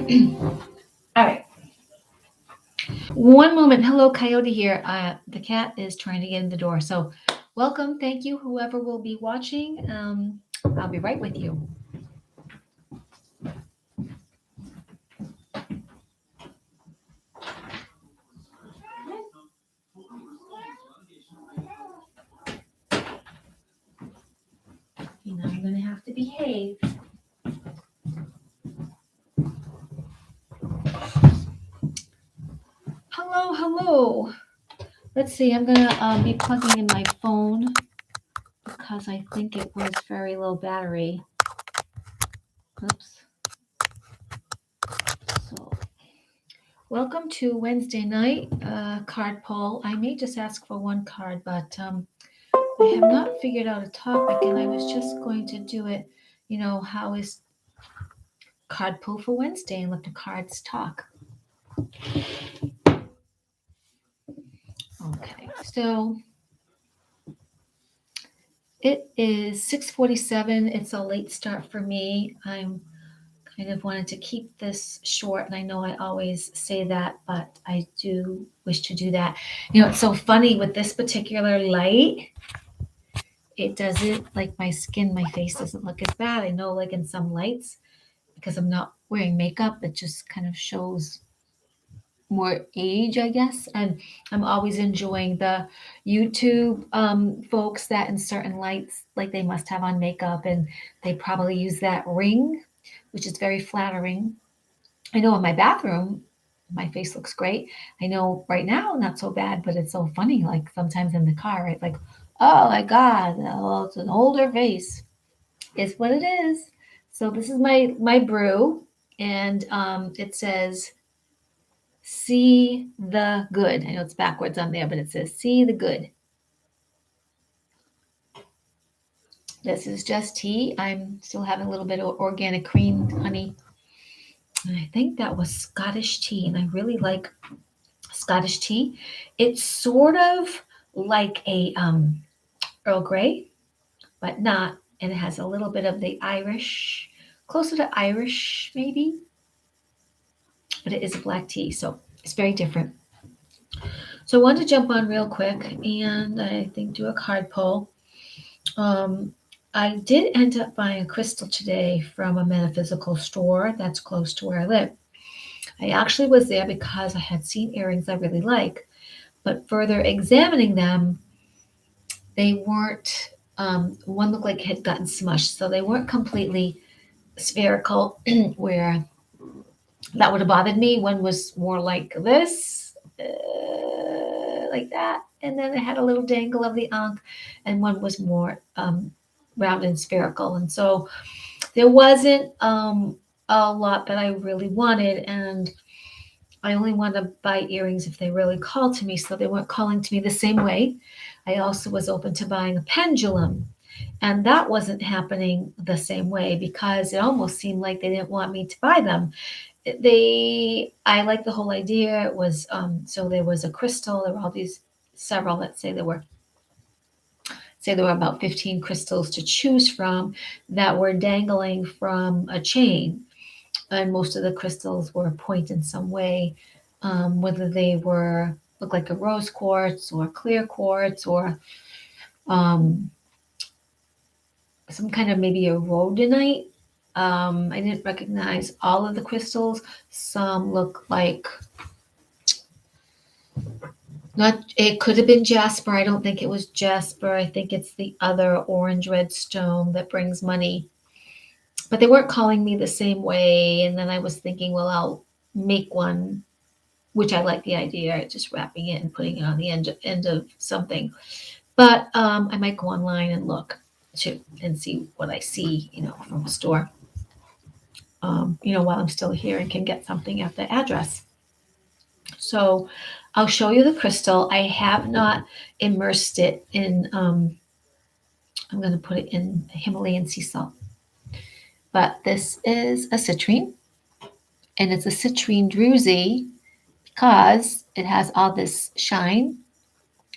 All right. One moment. Hello, Coyote here. The cat is trying to get in the door. So, welcome. Thank you, whoever will be watching. I'll be right with you. You know, I'm going to have to behave. Hello, hello. Let's see. I'm going to be plugging in my phone because I think it was very low battery. Oops. So, welcome to Wednesday night card pull. I may just ask for one card, but I have not figured out a topic, and I was just going to do it. You know, how is card pull for Wednesday, and let the cards talk. Okay, so it is 6:47. It's a late start for me. I'm kind of wanted to keep this short, and I know I always say that, but I do wish to do that. You know, it's so funny with this particular light. It doesn't, like, my skin, my face doesn't look as bad. I know, like, in some lights, because I'm not wearing makeup, it just kind of shows more age, I guess. And I'm always enjoying the YouTube folks that in certain lights, like, they must have on makeup, and they probably use that ring, which is very flattering. I know in my bathroom, my face looks great. I know right now, not so bad, but it's so funny. Like, sometimes in the car, right? Like, oh my God, well, it's an older face. It's what it is. So this is my brew, and it says see the good. I know it's backwards on there, but it says see the good. This is just tea. I'm still having a little bit of organic cream honey. And I think that was Scottish tea, and I really like Scottish tea. It's sort of like a Earl Grey, but not, and it has a little bit of the Irish, closer to Irish maybe, but it is a black tea, so it's very different. So I wanted to jump on real quick and I think do a card pull. I did end up buying a crystal today from a metaphysical store that's close to where I live. I actually was there because I had seen earrings I really like, but further examining them, they weren't, one looked like it had gotten smushed, so they weren't completely spherical, where that would have bothered me. One was more like this, like that, and then it had a little dangle of the ankh, and one was more round and spherical. And so there wasn't a lot that I really wanted, and I only want to buy earrings if they really call to me, so they weren't calling to me the same way. I also was open to buying a pendulum, and that wasn't happening the same way because it almost seemed like they didn't want me to buy them. I like the whole idea. It was so there was a crystal. There were all these several. Let's say there were about 15 crystals to choose from that were dangling from a chain, and most of the crystals were a point in some way, whether they were look like a rose quartz or clear quartz or um, some kind of maybe a rhodonite. I didn't recognize all of the crystals. Some look like not. It could have been jasper. I don't think it was jasper. I think it's the other orange red stone that brings money. But they weren't calling me the same way. And then I was thinking, well, I'll make one, which I like the idea, just wrapping it and putting it on the end of something. But I might go online and look too and see what I see, from a store. While I'm still here and can get something at the address. So I'll show you the crystal. I have not immersed it in, I'm going to put it in Himalayan sea salt. But this is a citrine, and it's a citrine druzy because it has all this shine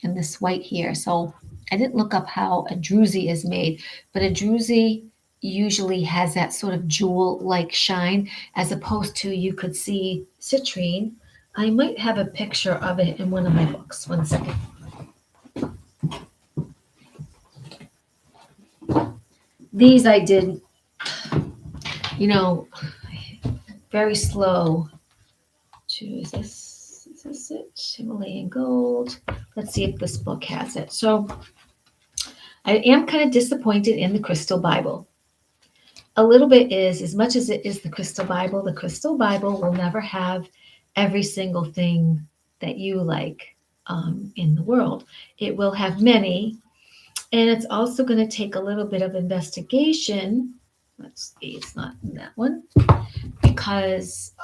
and this white here. So I didn't look up how a druzy is made, but a druzy usually has that sort of jewel-like shine, as opposed to you could see citrine. I might have a picture of it in one of my books. One second. These I did, you know, very slow. Is this it? Himalayan gold. Let's see if this book has it. So I am kind of disappointed in the Crystal Bible. A little bit is, as much as it is the Crystal Bible will never have every single thing that you like in the world. It will have many, and it's also going to take a little bit of investigation. Let's see, it's not in that one, because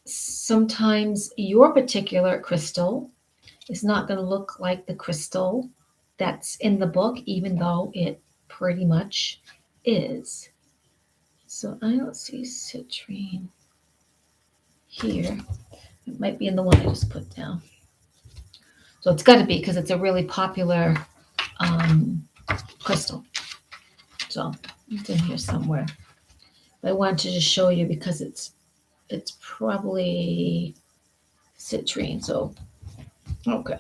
sometimes your particular crystal is not going to look like the crystal that's in the book, even though it pretty much is. So I don't see citrine here. It might be in the one I just put down. So it's got to be, because it's a really popular crystal. So it's in here somewhere. But I wanted to just show you because it's probably citrine. So okay,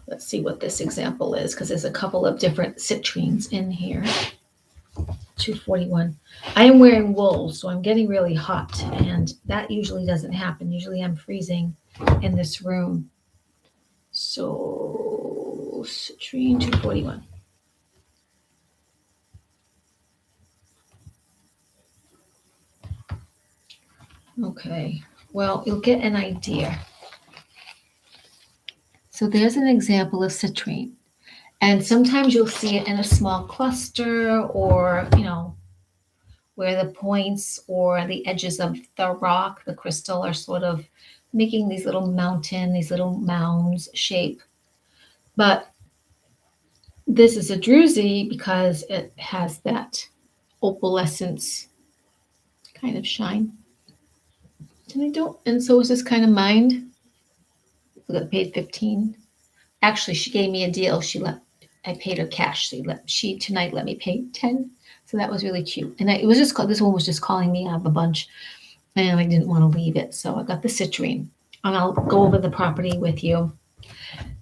let's see what this example is, because there's a couple of different citrines in here. 241. I am wearing wool, so I'm getting really hot, and that usually doesn't happen. Usually I'm freezing in this room. So citrine 241. Okay, well, you'll get an idea. So there's an example of citrine. And sometimes you'll see it in a small cluster, or, where the points or the edges of the rock, the crystal, are sort of making these little these little mounds shape. But this is a druzy because it has that opalescence kind of shine. And so is this kind of mined. Look at paid 15. Actually, she gave me a deal. I paid her cash. She tonight let me pay 10. So that was really cute. And it was just this one was just calling me out of a bunch, and I didn't want to leave it. So I got the citrine, and I'll go over the property with you.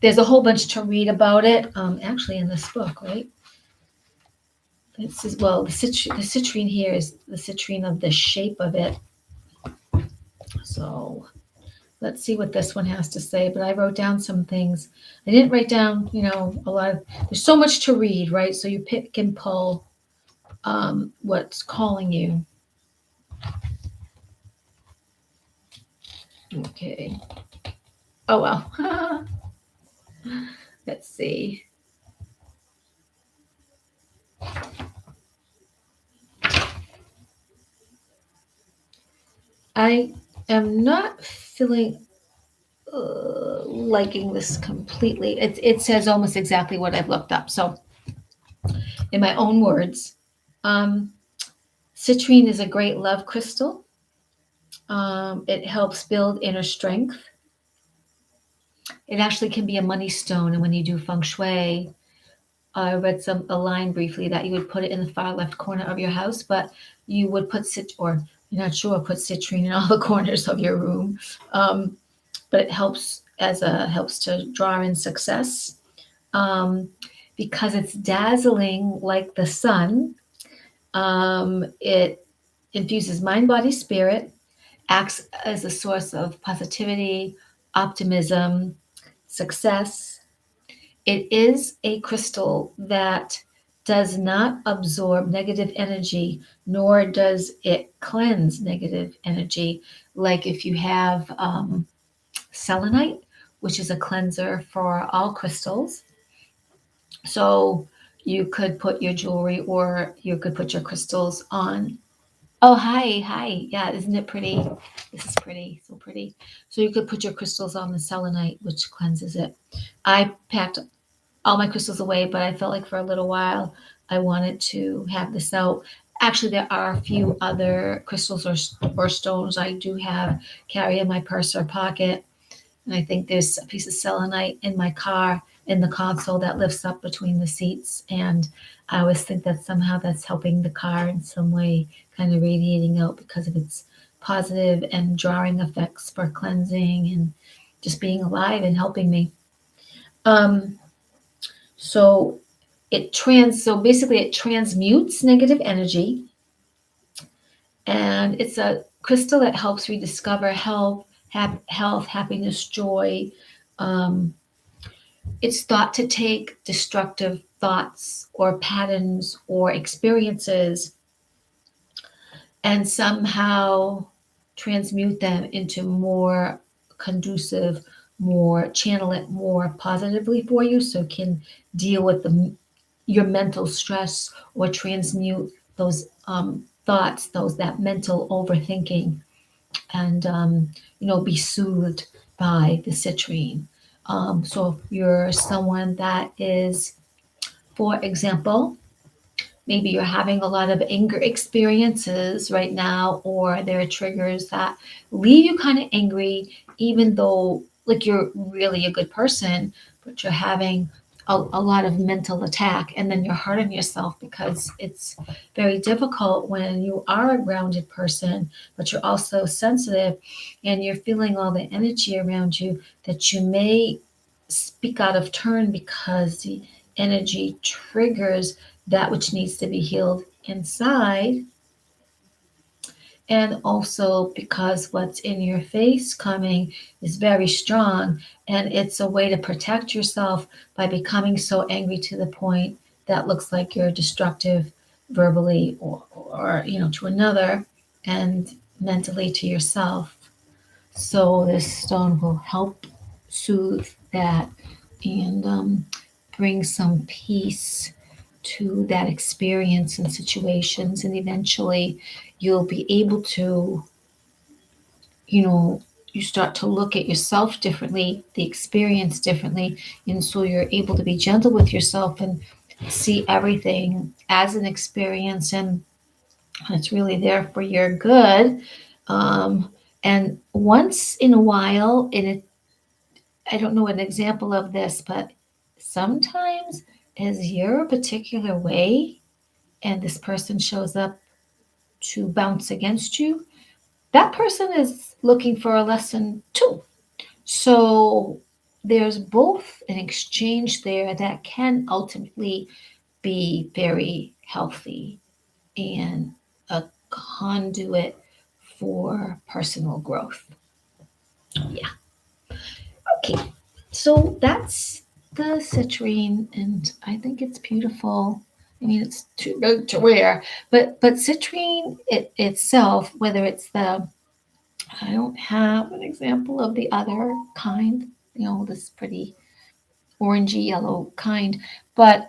There's a whole bunch to read about it. Actually, in this book, right? This is, well, the citrine here is the citrine of the shape of it. So let's see what this one has to say. But I wrote down some things. I didn't write down, a lot of, there's so much to read, right? So you pick and pull what's calling you. Okay. Oh, well. Let's see. I am not feeling liking this completely. It says almost exactly what I've looked up. So in my own words, citrine is a great love crystal. It helps build inner strength. It actually can be a money stone. And when you do feng shui, I read a line briefly that you would put it in the far left corner of your house, but you would put or you're not sure, put citrine in all the corners of your room. But it helps helps to draw in success. Because it's dazzling like the sun. It infuses mind, body, spirit, acts as a source of positivity, optimism, success. It is a crystal that does not absorb negative energy, nor does it cleanse negative energy. Like if you have selenite, which is a cleanser for all crystals. So you could put your jewelry, or you could put your crystals on. Oh, hi. Yeah, isn't it pretty? This is pretty, so pretty. So you could put your crystals on the selenite, which cleanses it. I packed all my crystals away, but I felt like for a little while I wanted to have this out. Actually, there are a few other crystals or stones I do carry in my purse or pocket. And I think there's a piece of selenite in my car in the console that lifts up between the seats. And I always think that somehow that's helping the car in some way, kind of radiating out because of its positive and drawing effects for cleansing and just being alive and helping me. Um, so so basically it transmutes negative energy, and it's a crystal that helps rediscover health, happiness, joy. Um, it's thought to take destructive thoughts or patterns or experiences and somehow transmute them into more conducive, more channel it more positively for you, so it can deal with your mental stress or transmute those thoughts, those that mental overthinking, and be soothed by the citrine. So if you're someone that is, for example, maybe you're having a lot of anger experiences right now, or there are triggers that leave you kind of angry, even though like you're really a good person, but you're having a lot of mental attack, and then you're hurting yourself because it's very difficult when you are a grounded person, but you're also sensitive, and you're feeling all the energy around you, that you may speak out of turn because the energy triggers that which needs to be healed inside. And also because what's in your face coming is very strong, and it's a way to protect yourself by becoming so angry to the point that looks like you're destructive verbally, or to another, and mentally to yourself. So this stone will help soothe that, and bring some peace to that experience and situations. And eventually you'll be able to, you know, you start to look at yourself differently, the experience differently. And so you're able to be gentle with yourself and see everything as an experience, and it's really there for your good. Um, and once in a while, I don't know an example of this, but sometimes as your particular way and this person shows up to bounce against you, that person is looking for a lesson too. So there's both an exchange there that can ultimately be very healthy and a conduit for personal growth. Yeah. Okay. So that's the citrine, and I think it's beautiful. I mean, it's too big to wear, but citrine itself, whether it's the, I don't have an example of the other kind, this pretty orangey yellow kind, but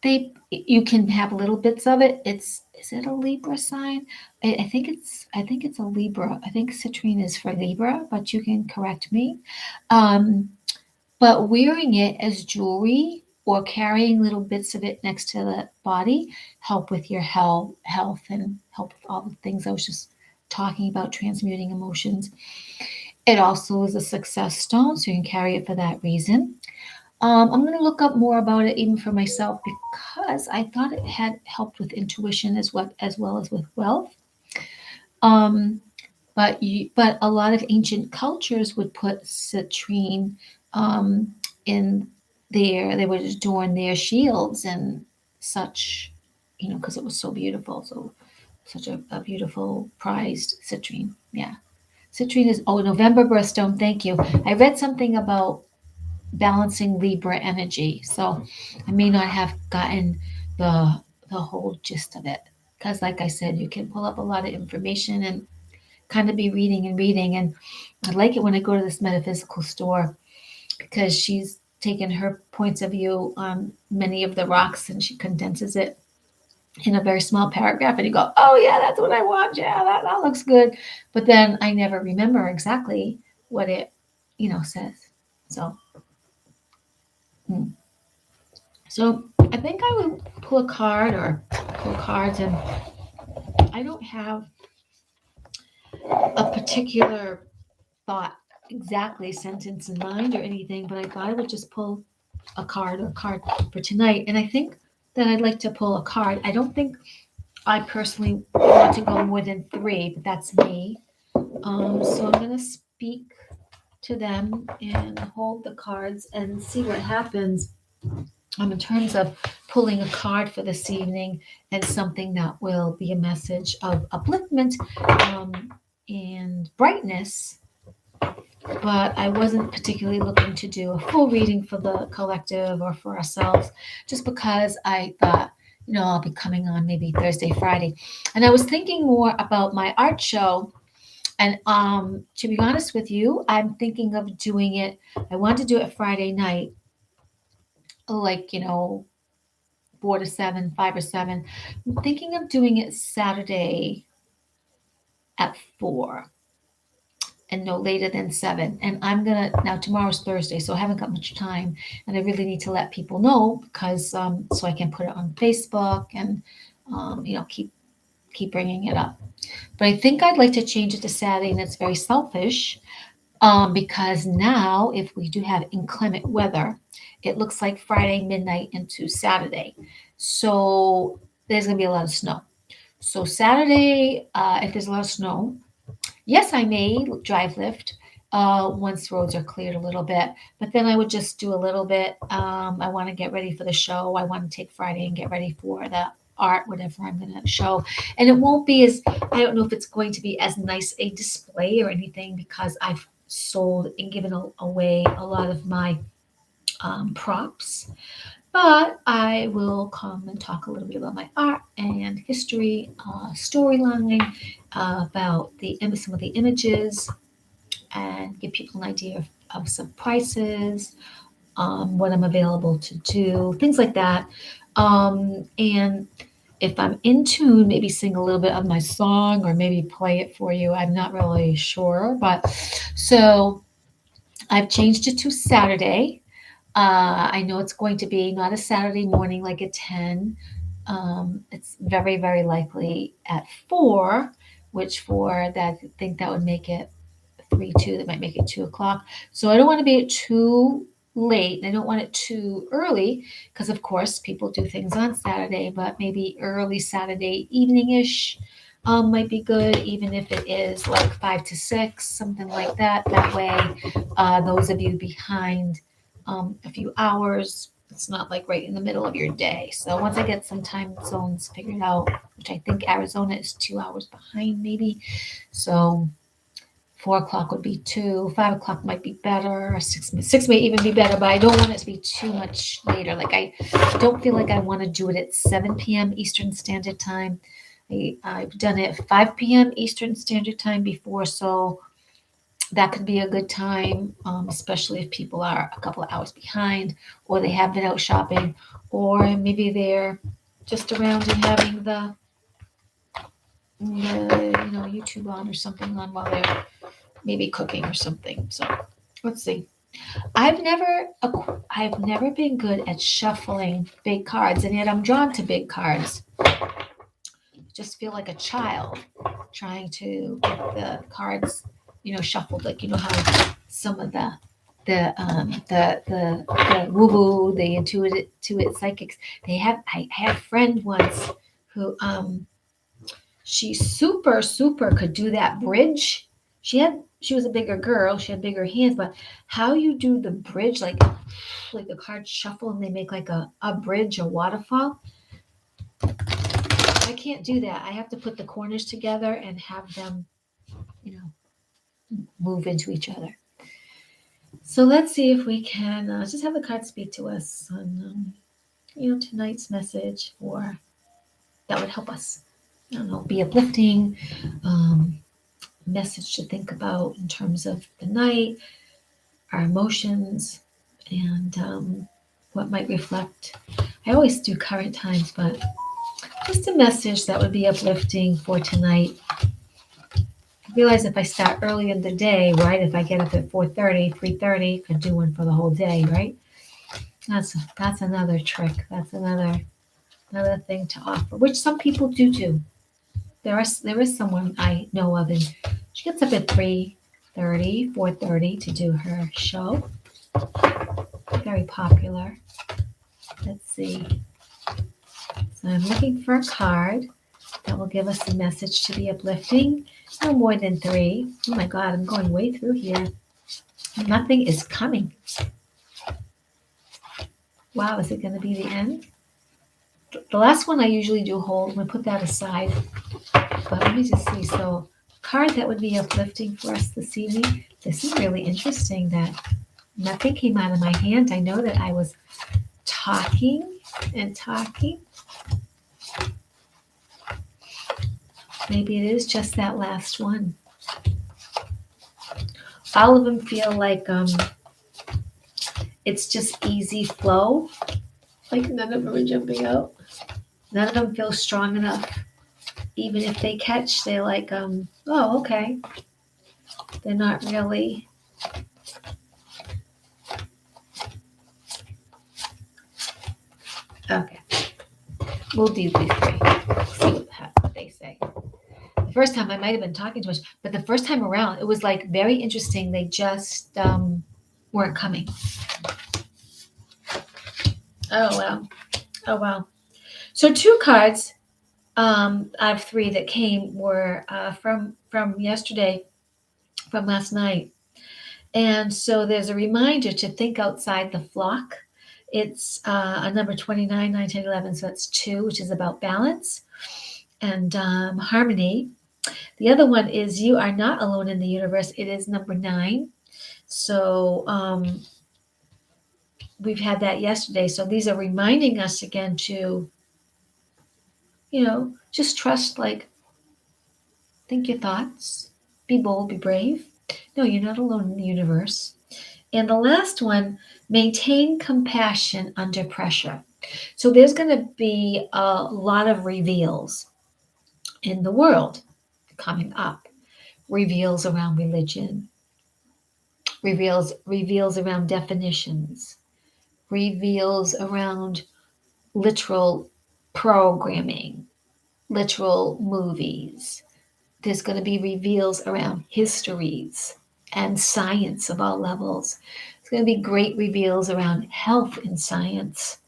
they you can have little bits of it. Is it a Libra sign? I think it's a Libra. I think citrine is for Libra, but you can correct me. Um, but wearing it as jewelry or carrying little bits of it next to the body help with your health, and help with all the things I was just talking about, transmuting emotions. It also is a success stone, so you can carry it for that reason. I'm going to look up more about it even for myself, because I thought it had helped with intuition as well as with wealth. Um, but a lot of ancient cultures would put citrine in they would adorn their shields and such, because it was so beautiful. So such a beautiful prized citrine. Yeah. Citrine is, November birthstone. Thank you. I read something about balancing Libra energy. So I may not have gotten the whole gist of it, because like I said, you can pull up a lot of information and kind of be reading and reading. And I like it when I go to this metaphysical store, because she's taken her points of view on many of the rocks, and she condenses it in a very small paragraph, and you go, oh yeah, that's what I want. Yeah, that looks good. But then I never remember exactly what it says. So hmm. So I think I would pull a card or pull cards, and I don't have a particular thought exactly sentence in mind or anything, but I thought I would just pull a card for tonight. And I think that I'd like to pull a card. I don't think I personally want to go more than three, but that's me. So I'm gonna speak to them and hold the cards and see what happens in terms of pulling a card for this evening and something that will be a message of upliftment and brightness. But I wasn't particularly looking to do a full reading for the collective or for ourselves, just because I thought, I'll be coming on maybe Thursday, Friday. And I was thinking more about my art show. And to be honest with you, I'm thinking of doing it. I want to do it Friday night, like, 4 to 7, 5 or 7. I'm thinking of doing it Saturday at 4 and no later than 7. And I'm gonna now tomorrow's Thursday, so I haven't got much time, and I really need to let people know because so I can put it on Facebook and keep bringing it up. But I think I'd like to change it to Saturday, and it's very selfish because now if we do have inclement weather, it looks like Friday midnight into Saturday, so there's gonna be a lot of snow. So Saturday, if there's a lot of snow, yes, I may drive lift once roads are cleared a little bit, but then I would just do a little bit. I want to get ready for the show. I want to take Friday and get ready for the art, whatever I'm going to show. And it won't be as, I don't know if it's going to be as nice a display or anything because I've sold and given away a lot of my props. But I will come and talk a little bit about my art and history, storyline, about some of the images, and give people an idea of some prices, what I'm available to do, things like that. And if I'm in tune, maybe sing a little bit of my song or maybe play it for you. I'm not really sure, but so I've changed it to Saturday. I know it's going to be not a Saturday morning like at 10. It's very, very likely at 4, which for that, I think that would make it 3, 2, that might make it 2 o'clock. So I don't want to be too late. I don't want it too early because, of course, people do things on Saturday, but maybe early Saturday evening ish might be good, even if it is like 5 to 6, something like that. That way, those of you behind a few hours, it's not like right in the middle of your day. So once I get some time zones figured out, which I think Arizona is 2 hours behind, maybe. So 4 o'clock would be 2, 5 o'clock might be better, or six may even be better, but I don't want it to be too much later. Like I don't feel like I want to do it at 7 p.m. Eastern Standard Time. I've done it at 5 p.m. Eastern Standard Time before, so that could be a good time, especially if people are a couple of hours behind, or they have been out shopping, or maybe they're just around and having the YouTube on or something on while they're maybe cooking or something. So let's see. I've never been good at shuffling big cards, and yet I'm drawn to big cards. Just feel like a child trying to get the cards, shuffled. Like some of the woo woo, the intuitive psychics. I had a friend once who she super could do that bridge. She was a bigger girl, she had bigger hands, but how you do the bridge, like the cards shuffle and they make like a bridge, a waterfall. I can't do that. I have to put the corners together and have them, you know, move into each other. So let's see if we can just have the cards speak to us on, tonight's message, or that would help us. I don't know, be uplifting, message to think about in terms of the night, our emotions, and what might reflect. I always do current times, but just a message that would be uplifting for tonight. I realize if I start early in the day, right? If I get up at 4:30, 3:30, could do one for the whole day, right? That's another trick. That's another thing to offer, which some people do. There is someone I know of, and she gets up at 3, 4:30 to do her show. Very popular. Let's see. So I'm looking for a card that will give us a message to be uplifting. No more than 3. Oh my God, I'm going way through here. Nothing is coming. Wow, is it going to be the end? The last one I usually do hold. I'm going to put that aside. But let me just see. So, card that would be uplifting for us this evening. This is really interesting that nothing came out of my hand. I know that I was talking and talking. Maybe it is just that last one. All of them feel like it's just easy flow. Like none of them are jumping out. None of them feel strong enough. Even if they catch, they're like, oh, okay. They're not really. Okay. We'll do these 3. See what they say. The first time I might have been talking too much, but the first time around, it was like very interesting. They just weren't coming. Oh, wow. Oh, wow. So 2 cards out of 3 that came were from yesterday, from last night. And so there's a reminder to think outside the flock. It's a number 29, 9, 10, 11. So that's 2, which is about balance and harmony. The other one is you are not alone in the universe. It is number 9. So we've had that yesterday. So these are reminding us again to, just trust, like, think your thoughts, be bold, be brave. No, you're not alone in the universe. And the last one, maintain compassion under pressure. So there's going to be a lot of reveals in the world coming up. Reveals around religion, reveals around definitions, reveals around literal programming, literal movies. There's going to be reveals around histories and science of all levels. There's going to be great reveals around health and science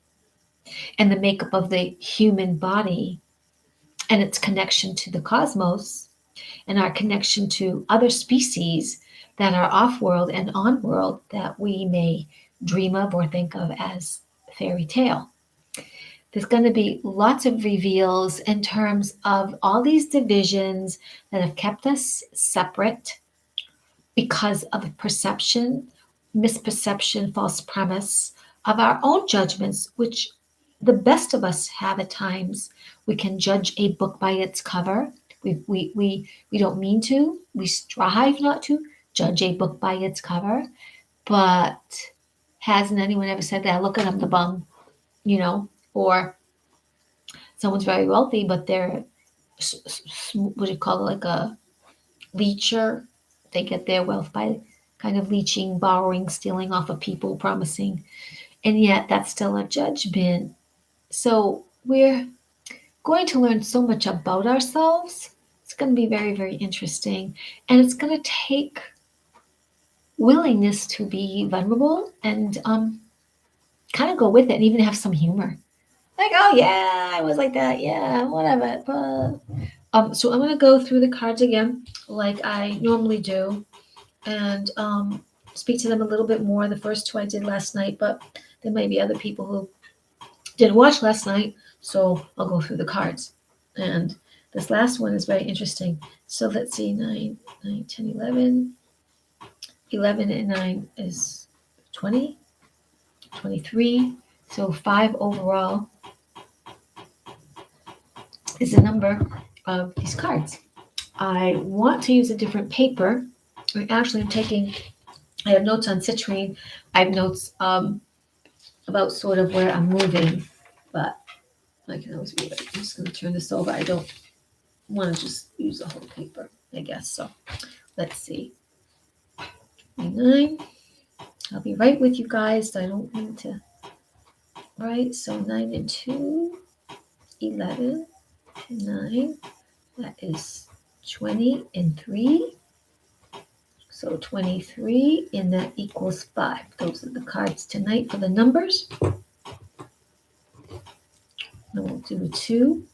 and the makeup of the human body and its connection to the cosmos and our connection to other species that are off-world and on-world that we may dream of or think of as fairy tale. There's going to be lots of reveals in terms of all these divisions that have kept us separate because of perception, misperception, false premise of our own judgments, which the best of us have at times. We can judge a book by its cover. We don't mean to. We strive not to judge a book by its cover. But hasn't anyone ever said that? Look at them, the bum, or someone's very wealthy, but they're, what do you call it, like a leecher. They get their wealth by kind of leeching, borrowing, stealing off of people, promising. And yet that's still a judgment. So we're going to learn so much about ourselves. It's going to be very, very interesting. And it's going to take willingness to be vulnerable and kind of go with it and even have some humor. Like, oh yeah, I was like that. Yeah, whatever. So I'm going to go through the cards again like I normally do and speak to them a little bit more. The first 2 I did last night, but there might be other people who didn't watch last night, so I'll go through the cards. And this last one is very interesting. So let's see, 9, 10, 11. 11 and 9 is 20, 23. So 5 overall is the number of these cards. I want to use a different paper. Actually, I have notes on citrine. I have notes about sort of where I'm moving, but I can always read it. I'm just going to turn this over. I don't want to just use the whole paper, I guess. So let's see. 9. I'll be right with you guys. I don't need to. All right, so 9 and 2, 11, 9. That is 20 and 3. So 23, and that equals 5. Those are the cards tonight for the numbers. And we'll do a 2,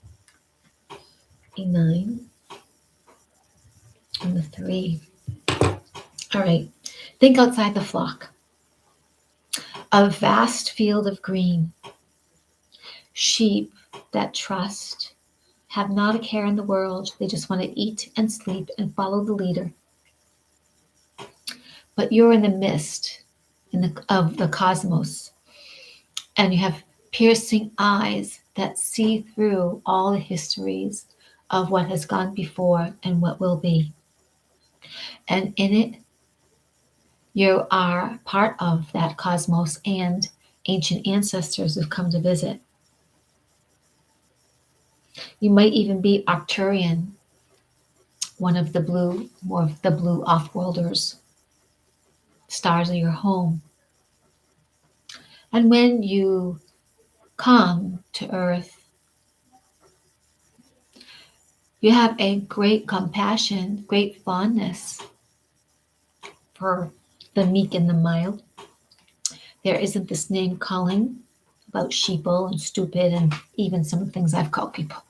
a 9, and a 3. All right. Think outside the flock. A vast field of green. Sheep that trust, have not a care in the world. They just want to eat and sleep and follow the leader. But you're in the midst of the cosmos, and you have piercing eyes that see through all the histories of what has gone before and what will be. And in it, you are part of that cosmos and ancient ancestors who've come to visit. You might even be Arcturian, one of the more of the blue off-worlders, stars of your home. And when you come to Earth, you have a great compassion, great fondness for the meek and the mild. There isn't this name calling about sheeple and stupid and even some of the things I've called people.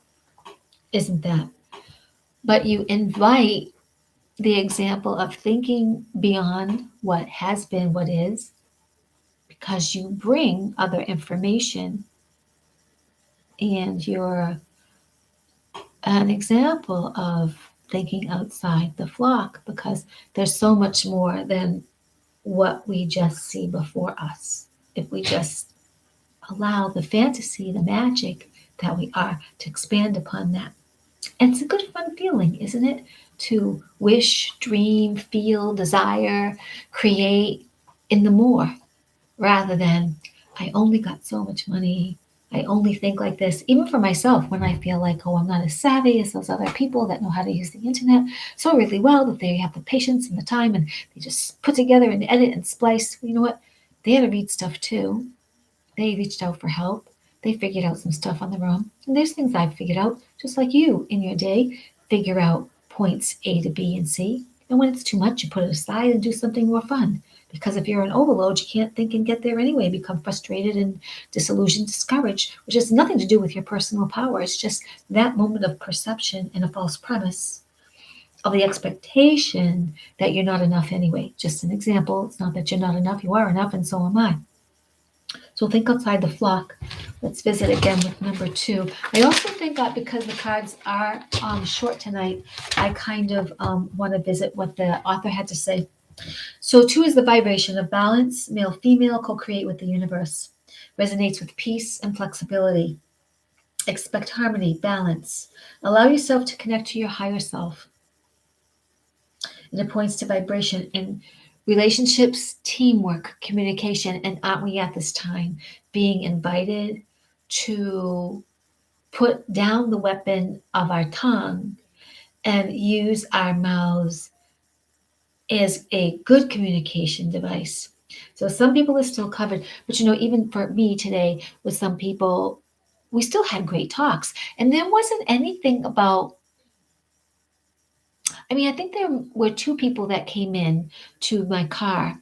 Isn't that? But you invite the example of thinking beyond what has been, what is, because you bring other information, and you're an example of thinking outside the flock, because there's so much more than what we just see before us. If we just allow the fantasy, the magic that we are, to expand upon that. And it's a good, fun feeling, isn't it? To wish, dream, feel, desire, create in the more, rather than, I only got so much money. I only think like this. Even for myself, when I feel like, oh, I'm not as savvy as those other people that know how to use the internet so really well, that they have the patience and the time, and they just put together and edit and splice. You know what? They had to read stuff too. They reached out for help. They figured out some stuff on their own. And there's things I've figured out, just like you in your day. Figure out points A to B and C. And when it's too much, you put it aside and do something more fun. Because if you're an overload, you can't think and get there anyway. Become frustrated and disillusioned, discouraged, which has nothing to do with your personal power. It's just that moment of perception and a false premise of the expectation that you're not enough anyway. Just an example. It's not that you're not enough. You are enough, and so am I. So think outside the flock. Let's visit again with number 2. I also think that because the cards are short tonight, I kind of want to visit what the author had to say. So 2 is the vibration of balance, male, female, co-create with the universe. Resonates with peace and flexibility. Expect harmony, balance. Allow yourself to connect to your higher self. And it points to vibration in relationships, teamwork, communication. And aren't we at this time being invited to put down the weapon of our tongue and use our mouths as a good communication device? So some people are still covered, but even for me today, with some people, we still had great talks. And there wasn't anything about, I think there were 2 people that came in to my car,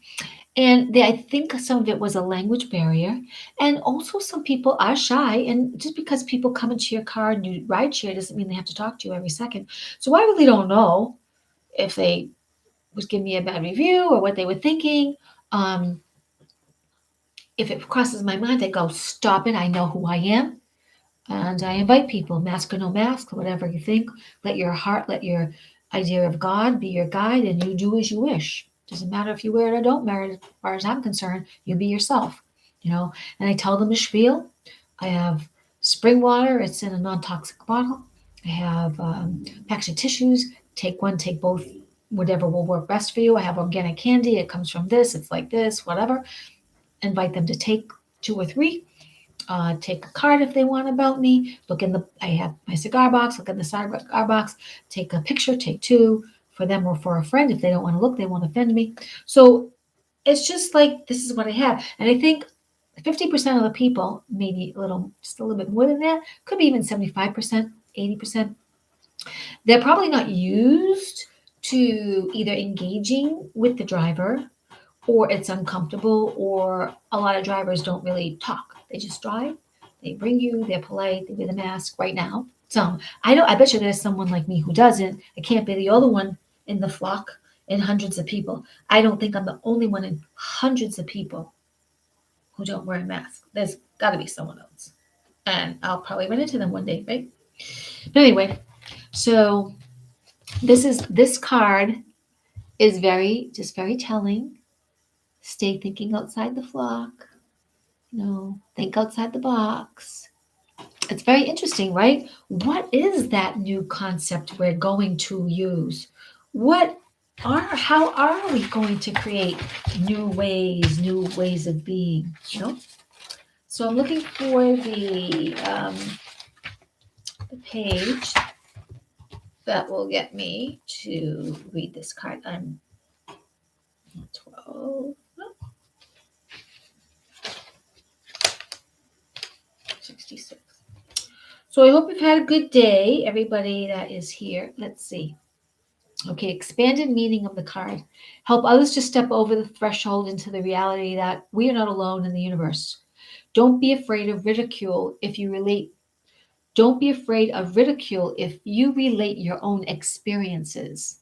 and I think some of it was a language barrier. And also some people are shy, and just because people come into your car and you ride share doesn't mean they have to talk to you every second. So I really don't know if they would give me a bad review or what they were thinking. If it crosses my mind, I go, stop it. I know who I am. And I invite people, mask or no mask, whatever you think. Let your heart, let your idea of God be your guide, and you do as you wish. Doesn't matter if you wear it or don't wear it. As far as I'm concerned, you be yourself. And I tell them the spiel. I have spring water. It's in a non-toxic bottle. I have packs of tissues. Take one, take both, whatever will work best for you. I have organic candy. It comes from this. It's like this, whatever. Invite them to take 2 or 3. Take a card if they want about me. I have my cigar box. Look in the cigar box. Take a picture. Take 2 for them or for a friend. If they don't want to look, they won't offend me. So it's just like, this is what I have. And I think 50% of the people, maybe just a little bit more than that, could be even 75%, 80%. They're probably not used to either engaging with the driver, or it's uncomfortable, or a lot of drivers don't really talk. They just drive, they bring you, they're polite, they wear the mask right now. Some, I know, I bet you there's someone like me who doesn't. I can't be the other one in the flock in hundreds of people. I don't think I'm the only one in hundreds of people who don't wear a mask. There's got to be someone else. And I'll probably run into them one day, right? But anyway, so this card is very telling. Stay thinking outside the flock. Think outside the box. It's very interesting, right? What is that new concept we're going to use? How are we going to create new ways of being? So I'm looking for the page that will get me to read this card. I'm 12, no, 66. So I hope you've had a good day, everybody that is here. Let's see. Okay, expanded meaning of the card. Help others to step over the threshold into the reality that we are not alone in the universe. Don't be afraid of ridicule if you relate. Don't be afraid of ridicule if you relate your own experiences.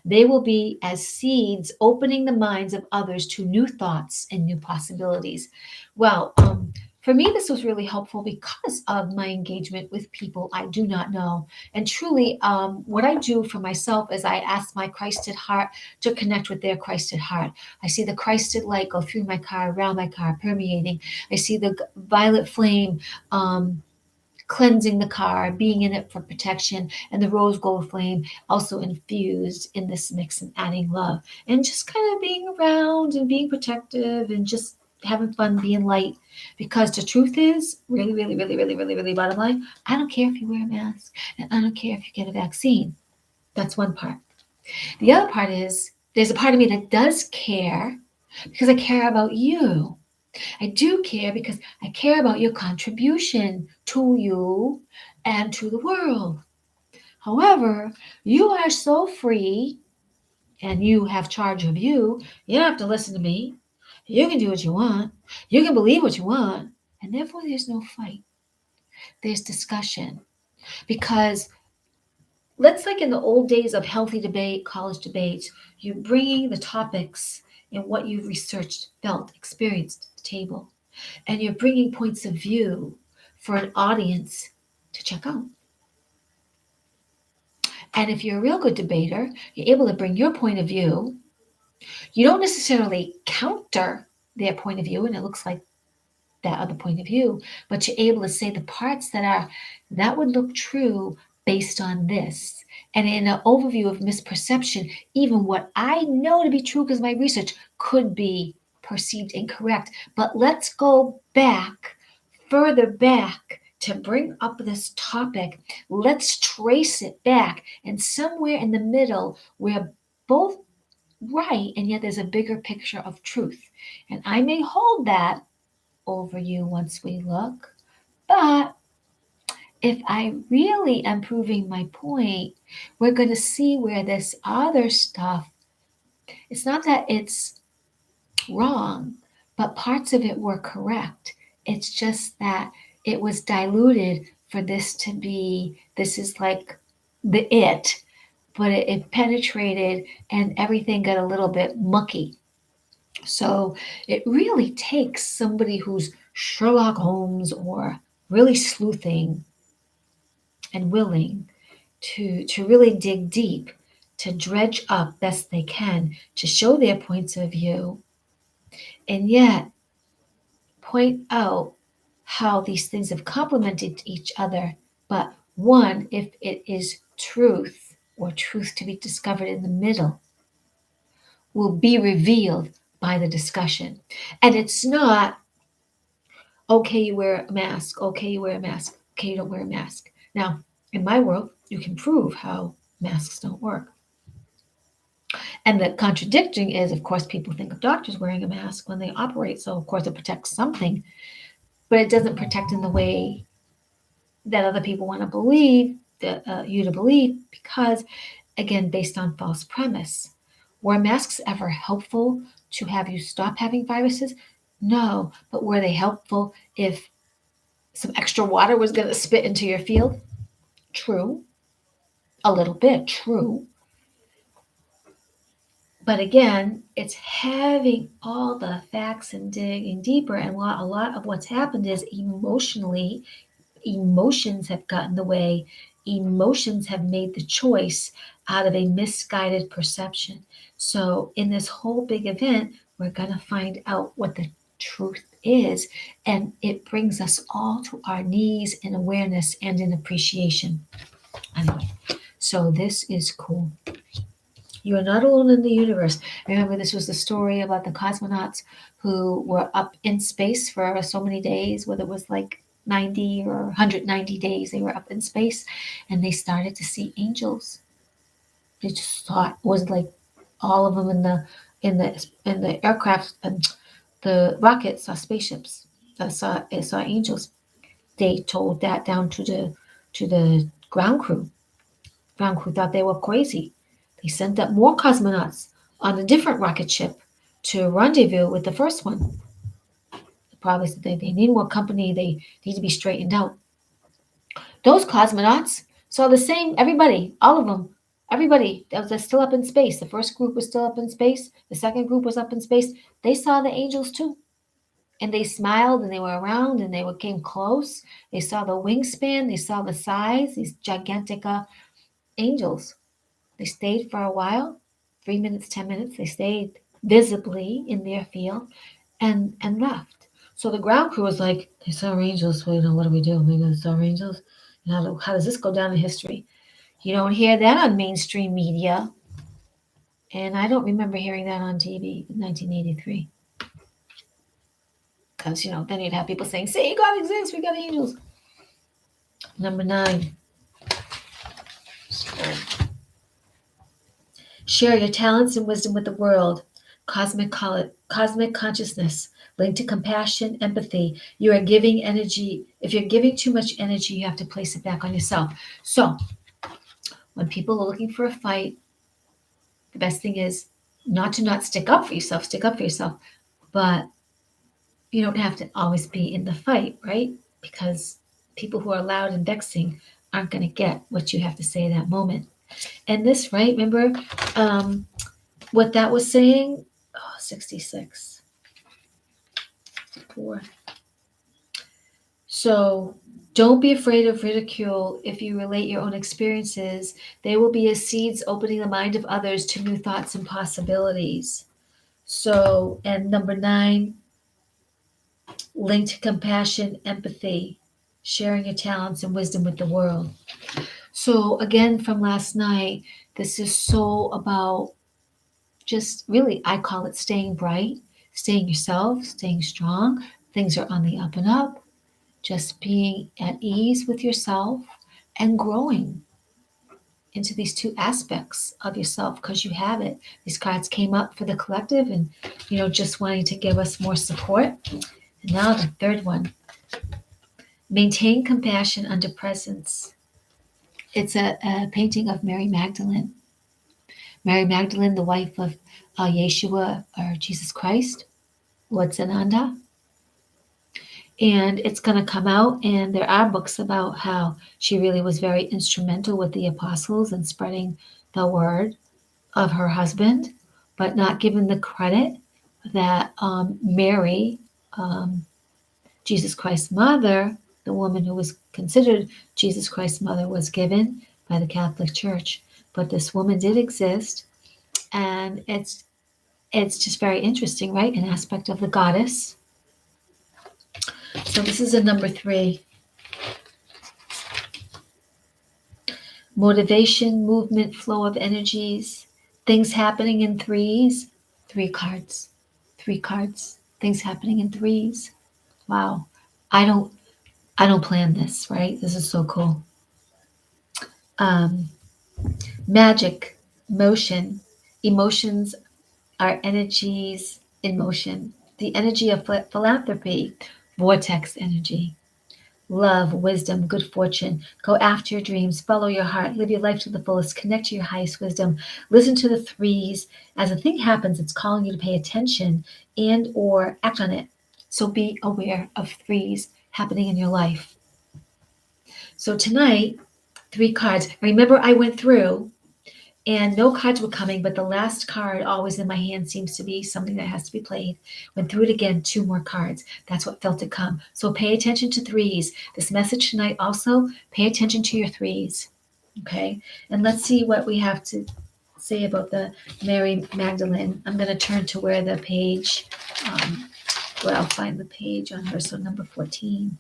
They will be as seeds opening the minds of others to new thoughts and new possibilities. Well, for me, this was really helpful because of my engagement with people I do not know. And truly, what I do for myself is I ask my Christed heart to connect with their Christed heart. I see the Christed light go through my car, around my car, permeating. I see the violet flame. Cleansing the car, being in it for protection, and the rose gold flame also infused in this mix and adding love and just kind of being around and being protective and just having fun, being light. Because the truth is, really, really, really, really, really, really bottom line, I don't care if you wear a mask and I don't care if you get a vaccine. That's one part. The other part is there's a part of me that does care because I care about you. I do care because I care about your contribution to you and to the world. However, you are so free and you have charge of you. You don't have to listen to me. You can do what you want. You can believe what you want. And therefore, there's no fight. There's discussion. Because let's, like in the old days of healthy debate, college debates, you're bringing the topics and what you've researched, felt, experienced to the table. And you're bringing points of view for an audience to check out. And if you're a real good debater, you're able to bring your point of view. You don't necessarily counter their point of view, and it looks like that other point of view, but you're able to say the parts that would look true based on this. And in an overview of misperception, even what I know to be true because my research could be perceived incorrect. But let's go back, further back, to bring up this topic. Let's trace it back. And somewhere in the middle, we're both right, and yet there's a bigger picture of truth. And I may hold that over you once we look. But if I really am proving my point, we're going to see where this other stuff, it's not that it's wrong, but parts of it were correct. It's just that it was diluted for this to be, this is like but it penetrated and everything got a little bit mucky. So it really takes somebody who's Sherlock Holmes or really sleuthing and willing to really dig deep, to dredge up best they can, to show their points of view, and yet point out how these things have complemented each other. But one, if it is truth or truth to be discovered in the middle, will be revealed by the discussion. And it's not, okay, you wear a mask, okay, you wear a mask, okay, you don't wear a mask. Now, in my world, you can prove how masks don't work. And the contradicting is, of course, people think of doctors wearing a mask when they operate. So, of course, it protects something, but it doesn't protect in the way that other people want to believe, that you to believe, because again, based on false premise. Were masks ever helpful to have you stop having viruses? No, but were they helpful if some extra water was going to spit into your field? True. A little bit, true. But again, it's having all the facts and digging deeper. And a lot of what's happened is emotionally, emotions have gotten in the way. Emotions have made the choice out of a misguided perception. So, in this whole big event, we're going to find out what the truth is. And it brings us all to our knees in awareness and in appreciation. Anyway, so this is cool. You are not alone in the universe. Remember, this was the story about the cosmonauts who were up in space for so many days, whether it was like 90 or 190 days, they were up in space and they started to see angels. They just thought it was like all of them in the aircraft and the rockets saw spaceships, saw angels. They told that down to the ground crew. Ground crew thought they were crazy. They sent up more cosmonauts on a different rocket ship to rendezvous with the first one. Probably said they need more company, they need to be straightened out. Those cosmonauts saw the same, everybody, all of them, everybody that was still up in space. The first group was still up in space, the second group was up in space. They saw the angels too. And they smiled and they were around and came close. They saw the wingspan, they saw the size, these gigantic angels. They stayed for a while, 3 minutes, 10 minutes. They stayed visibly in their field and left. So the ground crew was like, they saw angels. Well, what do we do? We're going to saw angels? And how does this go down in history? You don't hear that on mainstream media. And I don't remember hearing that on TV in 1983. Because, then you'd have people saying, see, God exists, we got angels. Number 9. Share your talents and wisdom with the world. Cosmic consciousness linked to compassion, empathy. You are giving energy. If you're giving too much energy, you have to place it back on yourself. So when people are looking for a fight, the best thing is not to not stick up for yourself, but you don't have to always be in the fight, right? Because people who are loud and vexing aren't going to get what you have to say at that moment. And this, right? Remember, what that was saying, 66, 4. So don't be afraid of ridicule if you relate your own experiences. They will be as seeds opening the mind of others to new thoughts and possibilities. So, and number 9, linked to compassion, empathy, sharing your talents and wisdom with the world. So again, from last night, this is so about just really, I call it staying bright, staying yourself, staying strong. Things are on the up and up. Just being at ease with yourself and growing into these 2 aspects of yourself because you have it. These cards came up for the collective and, just wanting to give us more support. And now the 3rd one, maintain compassion under presence. It's a painting of Mary Magdalene. Mary Magdalene, the wife of Yeshua or Jesus Christ, Lord Sananda. And it's going to come out, and there are books about how she really was very instrumental with the apostles and spreading the word of her husband, but not given the credit that Mary, Jesus Christ's mother, the woman who was considered Jesus Christ's mother, was given by the Catholic Church. But this woman did exist, and it's just very interesting, right? An aspect of the goddess. So this is a number 3. Motivation, movement, flow of energies, things happening in 3s. 3 cards. 3 cards. Things happening in 3s. Wow. I don't plan this, right? This is so cool. Magic, motion, emotions are energies in motion. The energy of philanthropy, vortex energy. love, wisdom, good fortune. Go after your dreams, follow your heart, live your life to the fullest, connect to your highest wisdom. Listen to the threes. As a thing happens, it's calling you to pay attention and or act on it. So be aware of threes happening in your life. So tonight, three cards. Remember, I went through and no cards were coming, but the last card always in my hand seems to be something that has to be played. Went through it again, two more cards. That's what felt to come. So pay attention to threes. This message tonight also, pay attention to your threes. Okay? And let's see what we have to say about the Mary Magdalene. I'm going to turn to where the page, where I'll find the page on her. So number 14.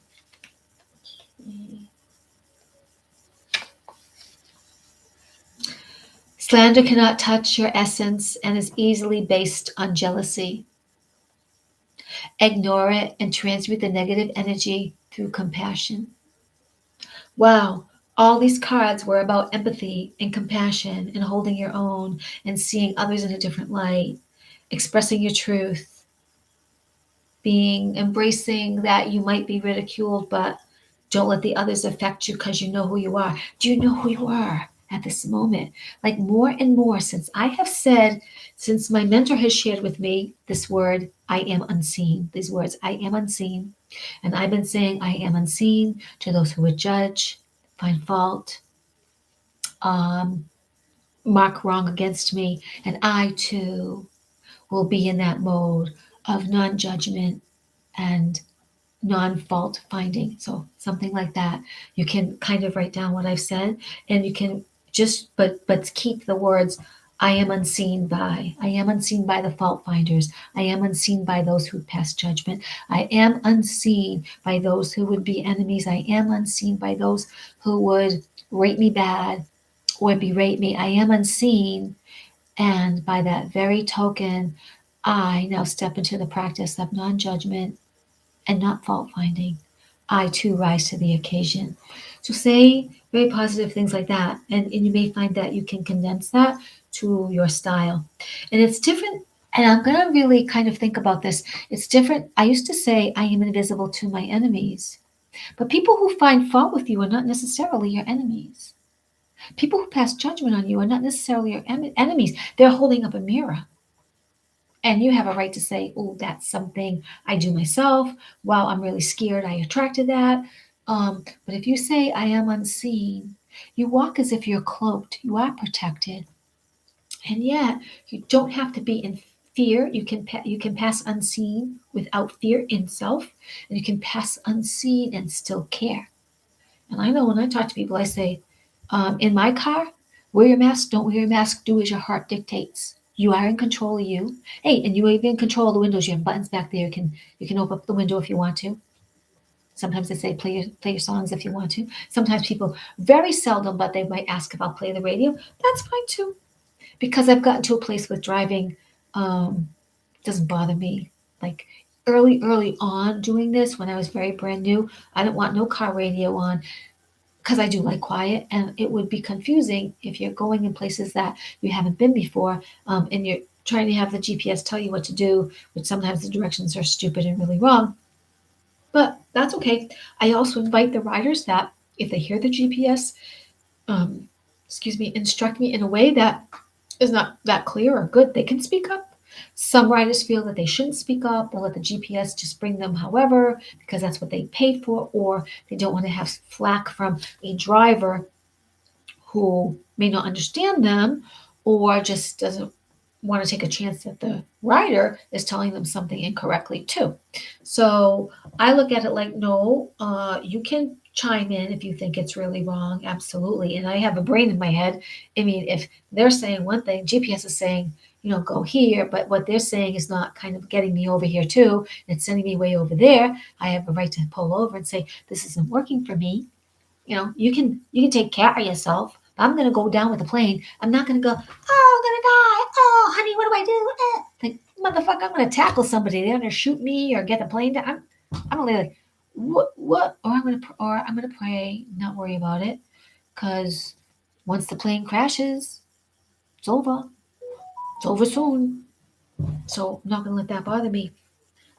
Slander cannot touch your essence and is easily based on jealousy. Ignore it and transmute the negative energy through compassion. Wow, all these cards were about empathy and compassion and holding your own and seeing others in a different light, expressing your truth, being embracing that you might be ridiculed, but don't let the others affect you because you know who you are. Do you know who you are at this moment? Like more and more, since I have said, since my mentor has shared with me this word, I am unseen, these words, I am unseen. And I've been saying, I am unseen to those who would judge, find fault, um, mark wrong against me. And I too will be in that mode of non judgment and non-fault finding. So something like that. You can kind of write down what I've said and you can just but keep the words I am unseen by. I am unseen by the fault finders. I am unseen by those who pass judgment. I am unseen by those who would be enemies. I am unseen by those who would rate me bad or berate me. I am unseen. And by that very token, I now step into the practice of non judgment and not fault finding. I too rise to the occasion. So say very positive things like that. And you may find that you can condense that to your style. And it's different. And I'm going to really kind of think about this. It's different. I used to say, I am invisible to my enemies. But people who find fault with you are not necessarily your enemies. People who pass judgment on you are not necessarily your enemies. They're holding up a mirror. And you have a right to say, oh, that's something I do myself. Wow, I'm really scared I attracted that. But if you say, I am unseen, you walk as if you're cloaked. You are protected. And yet, you don't have to be in fear. You can pass unseen without fear in self. And you can pass unseen and still care. And I know when I talk to people, I say, in my car, wear your mask, don't wear your mask, do as your heart dictates. You are in control of you. Hey, and you are even in control of the windows. You have buttons back there. You can open up the window if you want to. Sometimes they say play your songs if you want to. Sometimes people, very seldom, but they might ask if I'll play the radio. That's fine too. Because I've gotten to a place with driving, doesn't bother me. Like early on doing this when I was very brand new, I didn't want no car radio on because I do like quiet, and it would be confusing if you're going in places that you haven't been before, and you're trying to have the GPS tell you what to do, which sometimes the directions are stupid and really wrong. But that's okay. I also invite the riders that if they hear the GPS, um, instruct me in a way that is not that clear or good, they can speak up. Some riders feel that they shouldn't speak up. They'll let the GPS just bring them however, because that's what they paid for, or they don't want to have flack from a driver who may not understand them or just doesn't want to take a chance that the rider is telling them something incorrectly too. So I look at it like, no, you can chime in if you think it's really wrong, absolutely. And I have a brain in my head. I mean, if they're saying one thing, GPS is saying, go here, but what they're saying is not kind of getting me over here too. It's sending me way over there. I have a right to pull over and say, this isn't working for me. You can take care of yourself. I'm gonna go down with the plane. I'm not gonna go, oh, I'm gonna die. Oh, honey, what do I do? Like, motherfucker, I'm gonna tackle somebody. They're gonna shoot me or get the plane down. I'm gonna like, what? Or I'm gonna pray, not worry about it, because once the plane crashes, it's over. It's over soon. So I'm not gonna let that bother me.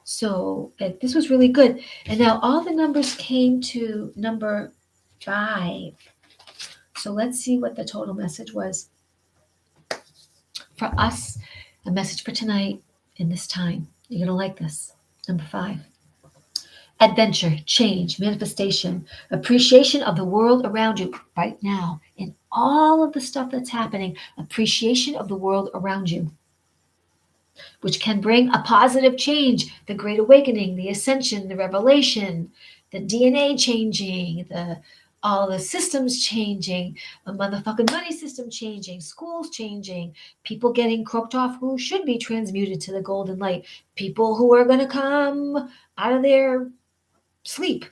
So this was really good. And now all the numbers came to number 5. So let's see what the total message was for us. A message for tonight in this time. You're going to like this. Number 5. Adventure, change, manifestation, appreciation of the world around you right now, in all of the stuff that's happening, appreciation of the world around you, which can bring a positive change, the great awakening, the ascension, the revelation, the DNA changing, the all the systems changing, the motherfucking money system changing, schools changing, people getting croaked off who should be transmuted to the golden light, people who are going to come out of their sleep,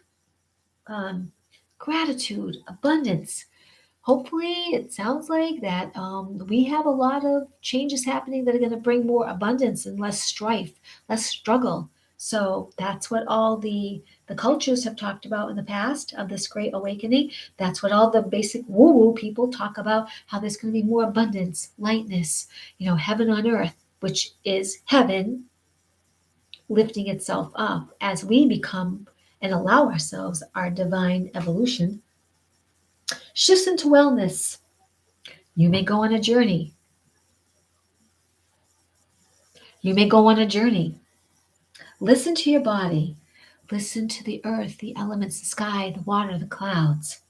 um, gratitude, abundance. Hopefully, it sounds like that we have a lot of changes happening that are going to bring more abundance and less strife, less struggle. So that's what all the cultures have talked about in the past of this great awakening. That's what all the basic woo-woo people talk about, how there's going to be more abundance, lightness, heaven on earth, which is heaven lifting itself up as we become and allow ourselves our divine evolution. Shifts into wellness. You may go on a journey. You may go on a journey. Listen to your body. Listen to the earth, the elements, the sky, the water, the clouds,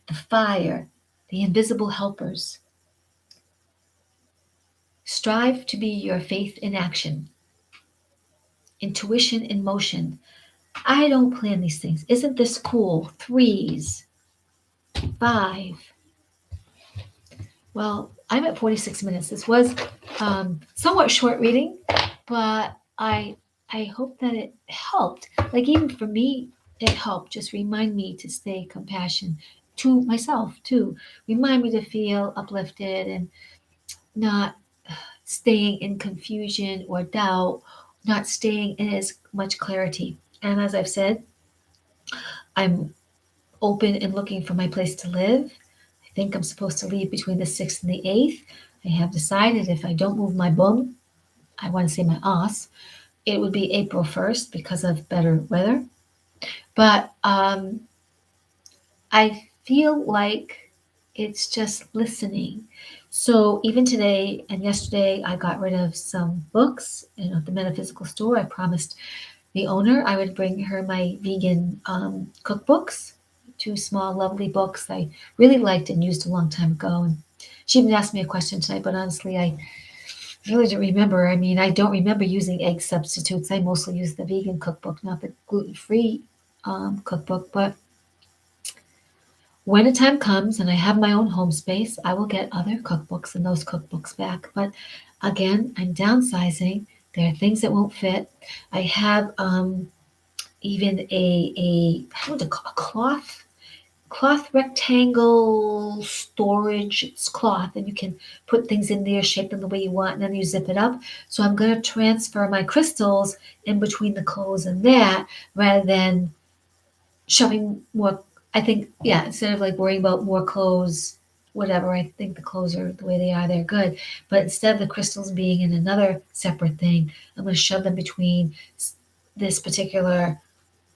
the fire, the invisible helpers. Strive to be your faith in action, intuition in motion. I don't plan these things. Isn't this cool? 3s, 5. Well, I'm at 46 minutes. This was somewhat short reading, but I hope that it helped. Like even for me, it helped. Just remind me to stay compassionate to myself too. Remind me to feel uplifted and not staying in confusion or doubt, not staying in as much clarity. And as I've said, I'm open and looking for my place to live. I think I'm supposed to leave between the 6th and the 8th. I have decided if I don't move my bum, I want to say my ass, it would be April 1st because of better weather. But I feel like it's just listening. So even today and yesterday, I got rid of some books. At the metaphysical store, I promised the owner I would bring her my vegan cookbooks, 2 small, lovely books I really liked and used a long time ago. And she even asked me a question tonight, but honestly, I really don't remember. I mean, I don't remember using egg substitutes. I mostly use the vegan cookbook, not the gluten-free cookbook. But when a time comes and I have my own home space, I will get other cookbooks and those cookbooks back. But again, I'm downsizing. There are things that won't fit. I have even a how would I call a cloth rectangle storage. It's cloth, and you can put things in there, shape them the way you want, and then you zip it up. So I'm going to transfer my crystals in between the clothes and that, rather than shoving more. I think, yeah, instead of like worrying about more clothes, whatever. I think the clothes are the way they are; they're good. But instead of the crystals being in another separate thing, I'm going to shove them between this particular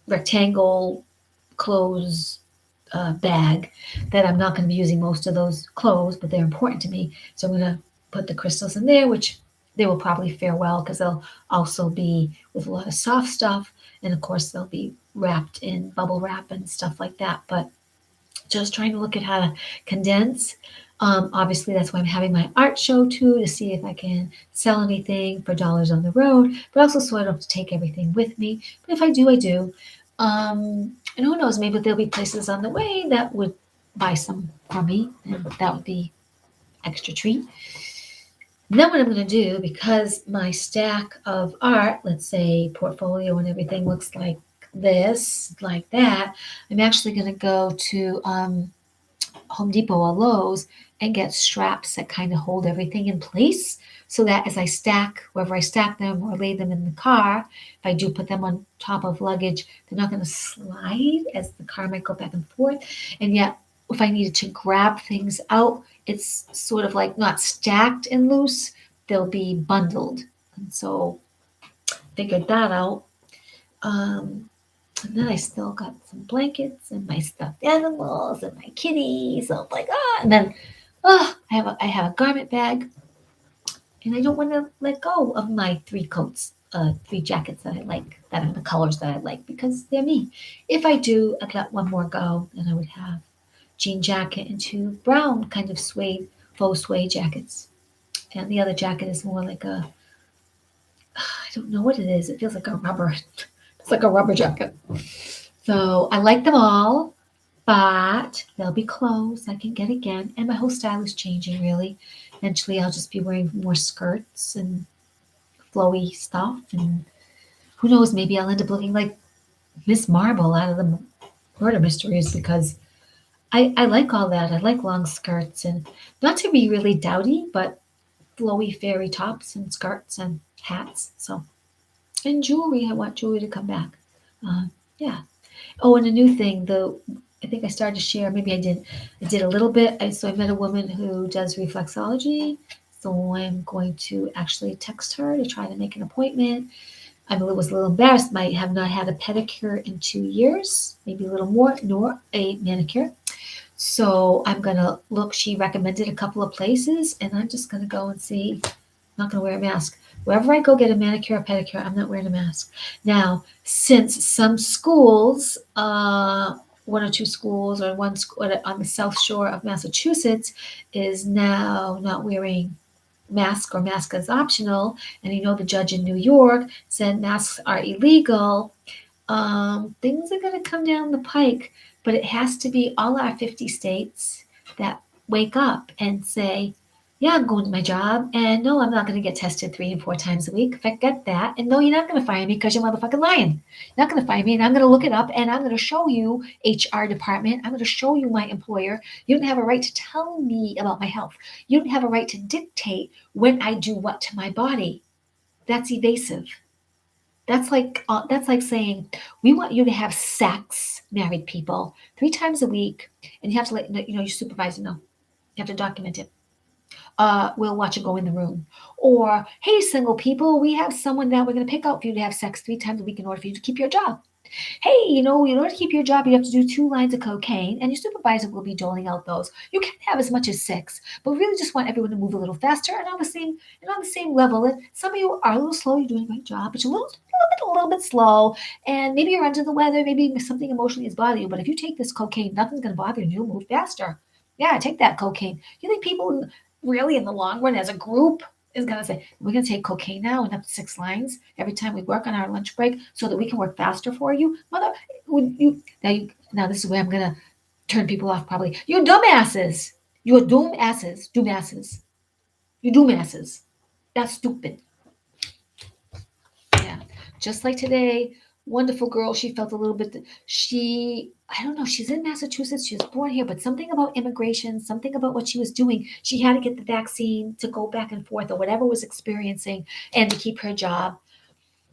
rectangle clothes bag that I'm not going to be using most of those clothes, but they're important to me. So I'm going to put the crystals in there, which they will probably fare well because they'll also be with a lot of soft stuff. And of course, they'll be wrapped in bubble wrap and stuff like that. But just trying to look at how to condense. Obviously, that's why I'm having my art show too, to see if I can sell anything for dollars on the road, but also so I don't have to take everything with me. But if I do, I do. And who knows, maybe there'll be places on the way that would buy some from me, and that would be extra treat. And then what I'm going to do, because my stack of art, let's say portfolio and everything looks like this, like that, I'm actually going to go to Home Depot or Lowe's and get straps that kind of hold everything in place so that as I stack, wherever I stack them or lay them in the car, if I do put them on top of luggage, they're not going to slide as the car might go back and forth. And yet, if I needed to grab things out, it's sort of like not stacked and loose, they'll be bundled. And so figured that out. Um, and then I still got some blankets and my stuffed animals and my kitties. So I'm like, and then, I have a garment bag, and I don't want to let go of my three coats, three jackets that I like, that are the colors that I like, because they're me. If I do, I'd let one more go, and I would have jean jacket and two brown kind of suede, faux suede jackets. And the other jacket is more like I don't know what it is. It feels like a rubber. It's like a rubber jacket. So I like them all, but they'll be clothes I can get again. And my whole style is changing really. Eventually, I'll just be wearing more skirts and flowy stuff. And who knows, maybe I'll end up looking like Miss Marble out of the murder mysteries, because I like all that. I like long skirts, and not to be really dowdy, but flowy fairy tops and skirts and hats. So, and jewelry, I want jewelry to come back. Yeah. Oh, and a new thing, though, I think I started to share, maybe I didn't. I did a little bit. So I met a woman who does reflexology. So I'm going to actually text her to try to make an appointment. Was a little embarrassed. I have not had a pedicure in 2 years, maybe a little more, nor a manicure. So I'm gonna look. She recommended a couple of places, and I'm just gonna go and see. I'm not gonna wear a mask. Wherever I go get a manicure or pedicure, I'm not wearing a mask. Now, since some schools, one or two schools, or one school on the South Shore of Massachusetts, is now not wearing mask, or mask is optional, and the judge in New York said masks are illegal. Things are going to come down the pike, but it has to be all our 50 states that wake up and say, yeah, I'm going to my job, and no, I'm not going to get tested 3 and 4 times a week. Forget that. And no, you're not going to fire me because you're motherfucking lying. You're not going to fire me, and I'm going to look it up, and I'm going to show you, HR department, I'm going to show you, my employer, you don't have a right to tell me about my health. You don't have a right to dictate when I do what to my body. That's evasive. That's like saying we want you to have sex, married people, 3 times a week, and you have to let your supervisor know. You have to document it. We'll watch it go in the room. Or, hey, single people, we have someone that we're going to pick out for you to have sex 3 times a week in order for you to keep your job. Hey, in order to keep your job, you have to do 2 lines of cocaine, and your supervisor will be doling out those. You can't have as much as 6, but we really just want everyone to move a little faster and on the same level. And some of you are a little slow. You're doing a great job, but you're a little bit slow, and maybe you're under the weather. Maybe something emotionally is bothering you. But if you take this cocaine, nothing's going to bother you. You'll move faster. Yeah, take that cocaine. You think people really, in the long run, as a group, is going to say, we're going to take cocaine now and up to 6 lines every time we work on our lunch break so that we can work faster for you? Mother, now this is where I'm going to turn people off probably. You dumbasses. You're dumbasses. Dumbasses. You dumbasses. That's stupid. Yeah. Just like today, wonderful girl. She felt a little bit, I don't know, she's in Massachusetts. She was born here, but something about immigration, something about what she was doing. She had to get the vaccine to go back and forth or whatever was experiencing and to keep her job.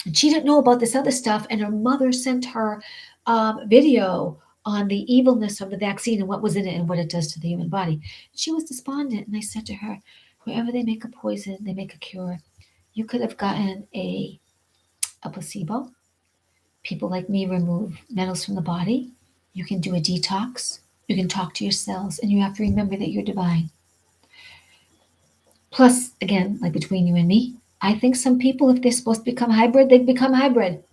And she didn't know about this other stuff. And her mother sent her video on the evilness of the vaccine and what was in it and what it does to the human body. She was despondent. And I said to her, wherever they make a poison, they make a cure. You could have gotten a placebo. People like me remove metals from the body. You can do a detox. You can talk to your cells, and you have to remember that you're divine. Plus, again, like between you and me, I think some people, if they're supposed to become hybrid, they become hybrid.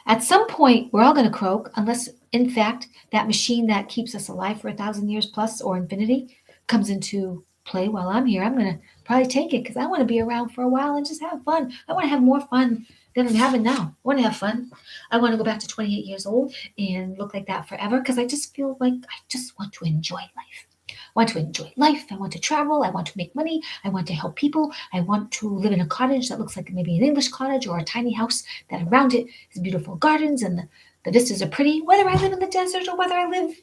At some point, we're all going to croak, unless, in fact, that machine that keeps us alive for 1,000 years plus or infinity comes into play while I'm here. I'm going to probably take it because I want to be around for a while and just have fun. I want to have more fun than I'm having now. I want to have fun. I want to go back to 28 years old and look like that forever because I just feel like I just want to enjoy life. I want to enjoy life. I want to travel. I want to make money. I want to help people. I want to live in a cottage that looks like maybe an English cottage or a tiny house that around it is beautiful gardens and the vistas are pretty, whether I live in the desert or whether I live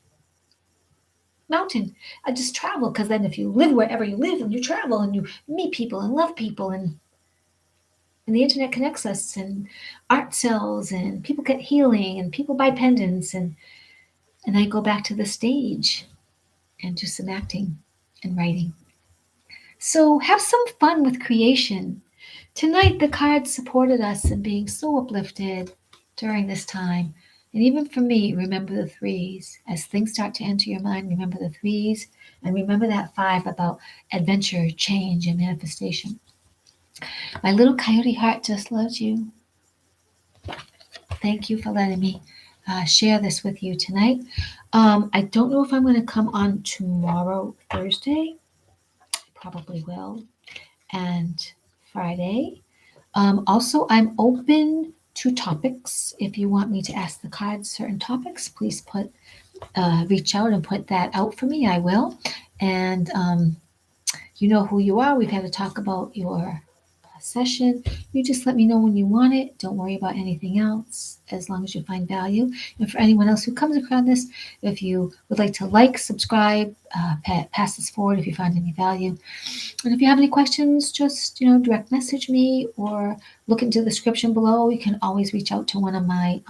mountain. I just travel because then if you live wherever you live and you travel and you meet people and love people and the internet connects us and art sells and people get healing and people buy pendants and I go back to the stage and do some acting and writing. So have some fun with creation. Tonight, the cards supported us in being so uplifted during this time. And even for me, remember the threes. As things start to enter your mind, remember the threes. And remember that five about adventure, change, and manifestation. My little coyote heart just loves you. Thank you for letting me share this with you tonight. I don't know if I'm going to come on tomorrow, Thursday. Probably will. And Friday. Also, I'm open to topics. If you want me to ask the cards certain topics, please reach out and put that out for me. I will. And you know who you are. We've had to talk about your session. You just let me know when you want it. Don't worry about anything else as long as you find value. And for anyone else who comes across this, if you would like to like, subscribe, pass this forward if you find any value. And if you have any questions, just direct message me or look into the description below. You can always reach out to one of my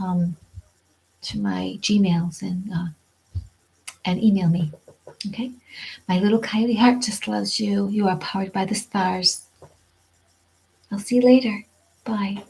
Gmails and email me. Okay, my little coyote heart just loves you. You are powered by the stars. I'll see you later. Bye.